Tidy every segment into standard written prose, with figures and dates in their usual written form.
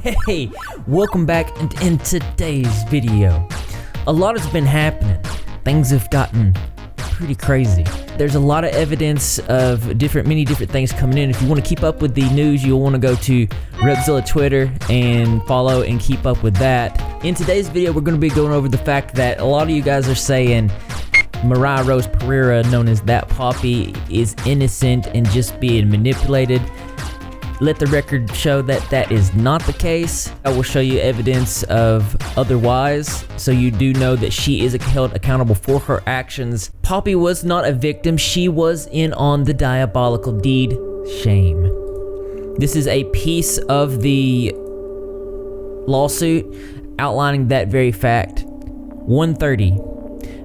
Hey, welcome back. In today's video, a lot has been happening. Things have gotten pretty crazy. There's a lot of evidence of many different things coming in. If you want to keep up with the news, you'll want to go to Repzilla Twitter and follow and keep up with that. In today's video, we're going to be going over the fact that a lot of you guys are saying Mariah Rose Pereira, known as That Poppy, is innocent and just being manipulated. Let the record show that that is not the case. I will show you evidence of otherwise, so you do know that she is held accountable for her actions. Poppy was not a victim. She was in on the diabolical deed. Shame. This is a piece of the lawsuit outlining that very fact. 130.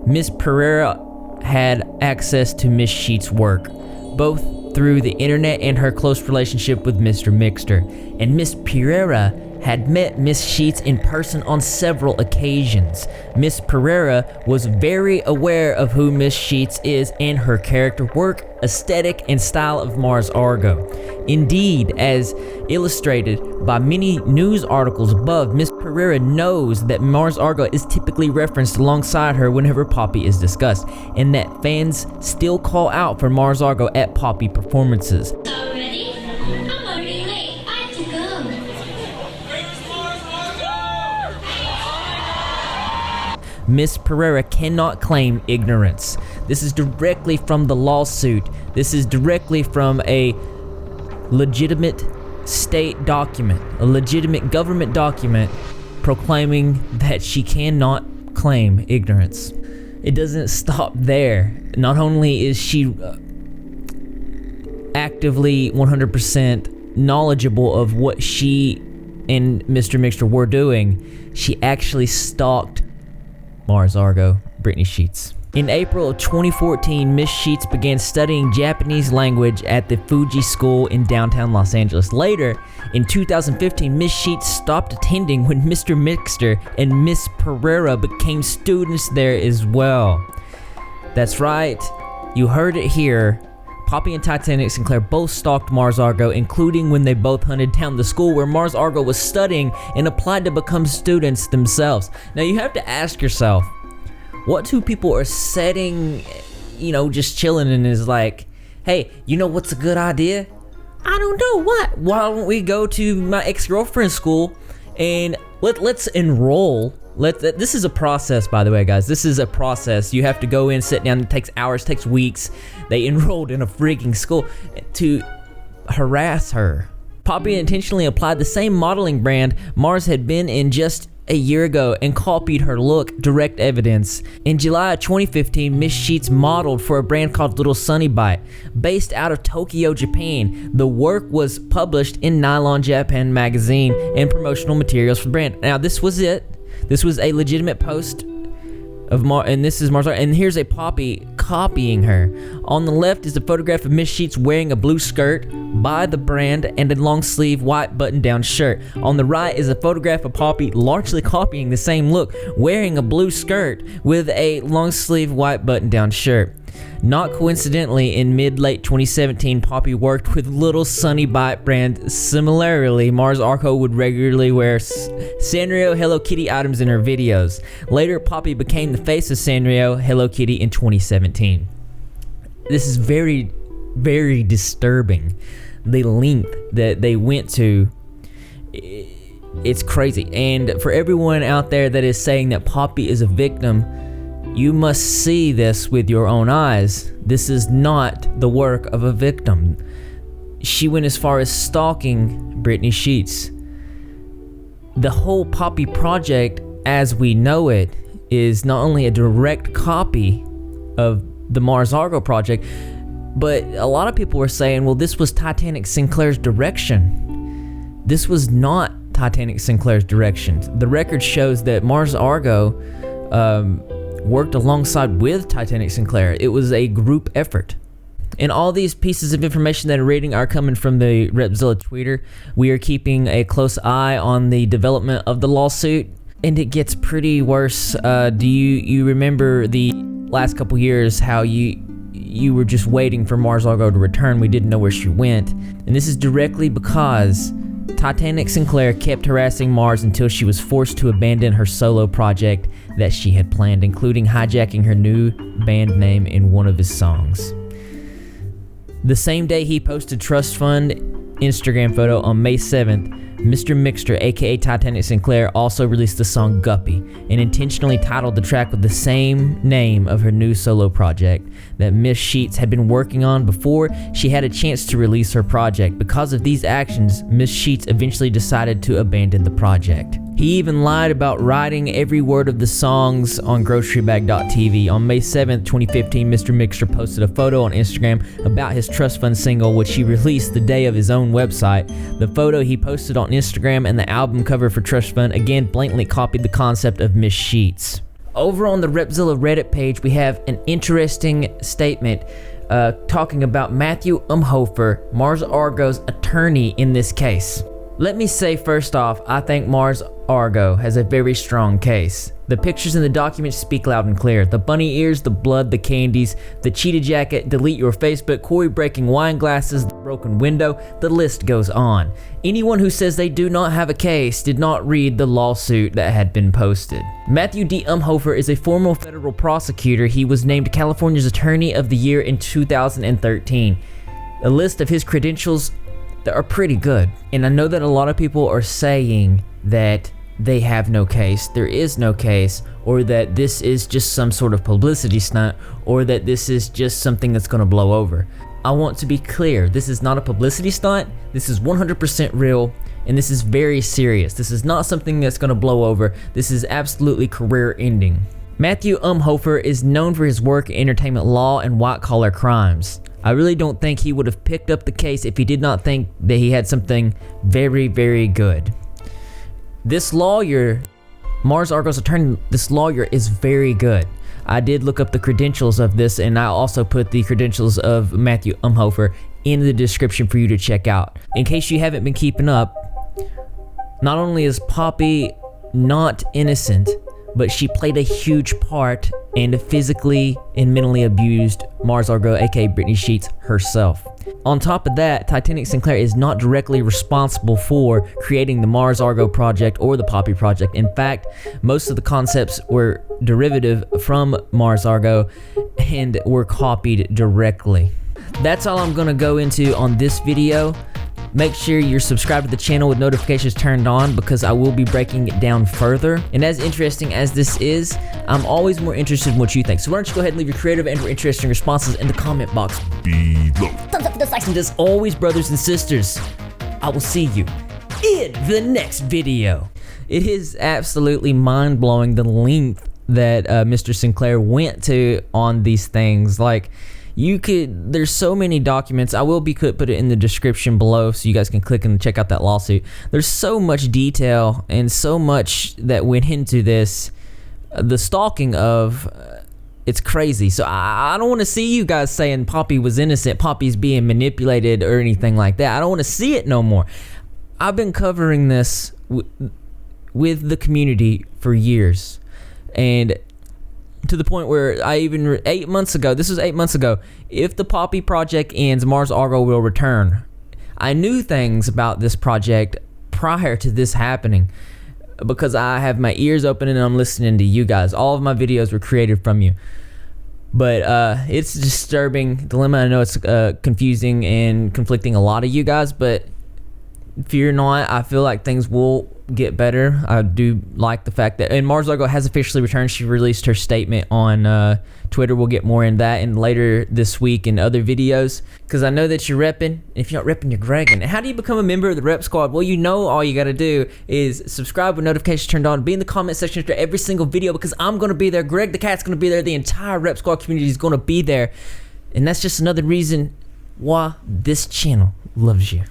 Miss Pereira had access to Miss Sheets' work, both through the internet and her close relationship with Mr. Mixter. And Miss Pereira had met Miss Sheets in person on several occasions. Miss Pereira was very aware of who Miss Sheets is and her character, work, aesthetic, and style of Mars Argo. Indeed, as illustrated by many news articles above, Miss Pereira knows that Mars Argo is typically referenced alongside her whenever Poppy is discussed, and that fans still call out for Mars Argo at Poppy performances. Already? I'm already late. I have to go. Miss Pereira cannot claim ignorance. This is directly from the lawsuit. This is directly from a legitimate state document, a legitimate government document proclaiming that she cannot claim ignorance. It doesn't stop there. Not only is she actively 100% knowledgeable of what she and Mr. Mixter were doing, she actually stalked Mars Argo, Brittany Sheets. In April of 2014, Miss Sheets began studying Japanese language at the Fuji School in downtown Los Angeles. Later, in 2015, Miss Sheets stopped attending when Mr. Mixter and Miss Pereira became students there as well. That's right, you heard it here. Poppy and Titanic Sinclair both stalked Mars Argo, including when they both hunted down the school where Mars Argo was studying and applied to become students themselves. Now you have to ask yourself, what two people are sitting, just chilling and is like, hey, you know what's a good idea? I don't know, what? Why don't we go to my ex-girlfriend's school and let's enroll. This is a process, by the way, guys. This is a process. You have to go in, sit down. It takes hours, takes weeks. They enrolled in a freaking school to harass her. Poppy intentionally applied the same modeling brand Mars had been in just a year ago and copied her look. Direct evidence. In July of 2015, Miss Sheets modeled for a brand called Little Sunny Bite, based out of Tokyo, Japan. The work was published in Nylon Japan magazine and promotional materials for the brand. Now, this was it. This was a legitimate post of and this is Mars Argo, and here's a Poppy copying her. On the left is a photograph of Miss Sheets wearing a blue skirt by the brand and a long sleeve white button-down shirt. On the right is a photograph of Poppy largely copying the same look, wearing a blue skirt with a long sleeve white button-down shirt. Not coincidentally, in mid-late 2017, Poppy worked with Little Sunny Bite brand. Similarly, Mars Argo would regularly wear Sanrio Hello Kitty items in her videos. Later, Poppy became the face of Sanrio Hello Kitty in 2017. This is very, very disturbing. The length that they went to, it's crazy. And for everyone out there that is saying that Poppy is a victim, you must see this with your own eyes. This is not the work of a victim. She went as far as stalking Brittany Sheets. The whole Poppy project, as we know it, is not only a direct copy of the Mars Argo project, but a lot of people were saying, well, this was Titanic Sinclair's direction. This was not Titanic Sinclair's direction. The record shows that Mars Argo worked alongside with Titanic Sinclair. It was a group effort. And all these pieces of information that I'm reading are coming from the Repzilla Twitter. We are keeping a close eye on the development of the lawsuit, and it gets pretty worse. Do you remember the last couple years how you were just waiting for Mars Argo to return? We didn't know where she went. And this is directly because Titanic Sinclair kept harassing Mars until she was forced to abandon her solo project that she had planned, including hijacking her new band name in one of his songs. The same day he posted trust fund Instagram photo on May 7th, Mr. Mixter, aka Titanic Sinclair, also released the song Guppy and intentionally titled the track with the same name of her new solo project that Miss Sheets had been working on before she had a chance to release her project. Because of these actions, Miss Sheets eventually decided to abandon the project. He even lied about writing every word of the songs on GroceryBag.tv. On May 7th, 2015, Mr. Mixer posted a photo on Instagram about his trust fund single, which he released the day of his own website. The photo he posted on Instagram and the album cover for Trust Fund again blatantly copied the concept of Miss Sheets. Over on the Repzilla Reddit page, we have an interesting statement talking about Matthew Umhofer, Mars Argo's attorney in this case. Let me say first off, I think Mars Argo has a very strong case. The pictures in the documents speak loud and clear. The bunny ears, the blood, the candies, the cheetah jacket, delete your Facebook, Corey breaking wine glasses, the broken window, the list goes on. Anyone who says they do not have a case did not read the lawsuit that had been posted. Matthew D. Umhofer is a former federal prosecutor. He was named California's Attorney of the Year in 2013. A list of his credentials that are pretty good. And I know that a lot of people are saying that they have no case, there is no case, or that this is just some sort of publicity stunt, or that this is just something that's gonna blow over. I want to be clear, this is not a publicity stunt, this is 100% real, and this is very serious. This is not something that's gonna blow over, this is absolutely career ending. Matthew Umhofer is known for his work in entertainment law and white-collar crimes. I really don't think he would have picked up the case if he did not think that he had something very, very good. This lawyer, Mars Argo's attorney, this lawyer is very good. I did look up the credentials of this, and I also put the credentials of Matthew Umhofer in the description for you to check out. In case you haven't been keeping up, not only is Poppy not innocent, but she played a huge part and physically and mentally abused Mars Argo, aka Britney Sheets, herself. On top of that, Titanic Sinclair is not directly responsible for creating the Mars Argo project or the Poppy project. In fact, most of the concepts were derivative from Mars Argo and were copied directly. That's all I'm gonna go into on this video. Make sure you're subscribed to the channel with notifications turned on because I will be breaking it down further. And as interesting as this is, I'm always more interested in what you think. So why don't you go ahead and leave your creative and or interesting responses in the comment box below. Thumbs up for those likes, and as always, brothers and sisters, I will see you in the next video. It is absolutely mind-blowing the length that Mr. Sinclair went to on these things. Like, there's so many documents. I will put it in the description below so you guys can click and check out that lawsuit. There's so much detail and so much that went into this. The stalking of, it's crazy. So I don't want to see you guys saying Poppy was innocent, Poppy's being manipulated or anything like that. I don't want to see it no more. I've been covering this with the community for years, and to the point where I even 8 months ago, this was 8 months ago, if the Poppy project ends, Mars Argo will return. I knew things about this project prior to this happening because I have my ears open and I'm listening to you guys. All of my videos were created from you. But it's a disturbing dilemma. I know it's confusing and conflicting a lot of you guys, but fear not, I feel like things will get better. I do like the fact that, and Mars Argo has officially returned. She released her statement on Twitter. We'll get more in that and later this week in other videos, because I know that you're repping. If you're not repping, you're gragging. And how do you become a member of the Rep Squad? Well, you know, all you got to do is subscribe with notifications turned on, be in the comment section after every single video, because I'm going to be there, Greg the Cat's going to be there, the entire Rep Squad community is going to be there, and that's just another reason why this channel loves you.